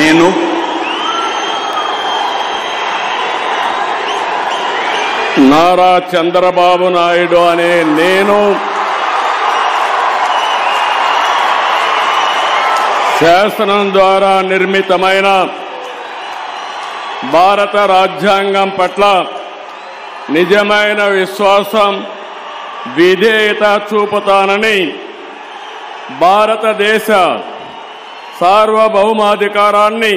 నేను నారా చంద్రబాబు నాయుడు అనే నేను శాసనం ద్వారా నిర్మితమైన భారత రాజ్యాంగం పట్ల నిజమైన విశ్వాసం విధేయత చూపుతానని భారతదేశ సార్వభౌమాధికారాన్ని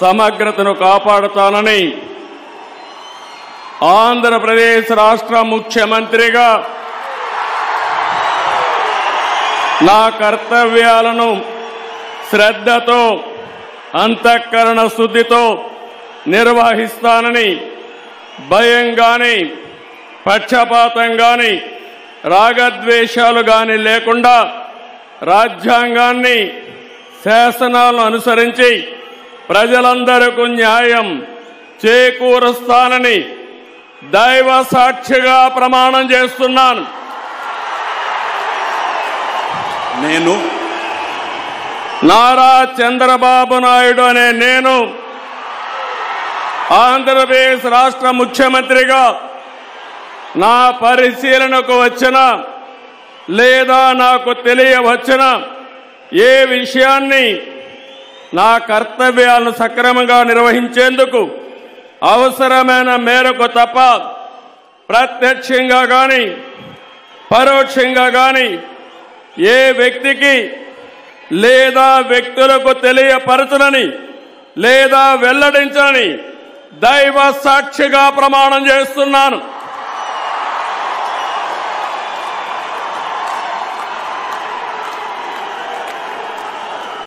సమగ్రతను కాపాడుతానని ఆంధ్రప్రదేశ్ రాష్ట్ర ముఖ్యమంత్రిగా నా కర్తవ్యాలను శ్రద్ధతో అంతఃకరణ శుద్ధితో నిర్వహిస్తానని భయం గాని పక్షపాతం గాని రాగద్వేషాలు గాని లేకుండా రాజ్యాంగాన్ని శాసనాలను అనుసరించి ప్రజలందరికీ న్యాయం చేకూరుస్తానని దైవ సాక్షిగా ప్రమాణం చేస్తున్నాను. నేను నారా చంద్రబాబు నాయుడు అనే నేను ఆంధ్రప్రదేశ్ రాష్ట్ర ముఖ్యమంత్రిగా నా పరిశీలనకు వచ్చిన లేదా నాకు తెలియవచ్చిన ఏ విషయాన్ని నా కర్తవ్యాలను సక్రమంగా నిర్వహించేందుకు అవసరమైన మేరకు తప్ప ప్రత్యక్షంగా గాని పరోక్షంగా గాని ఏ వ్యక్తికి లేదా వ్యక్తులకు తెలియపరచనని లేదా వెల్లడించనని దైవ సాక్షిగా ప్రమాణం చేస్తున్నాను.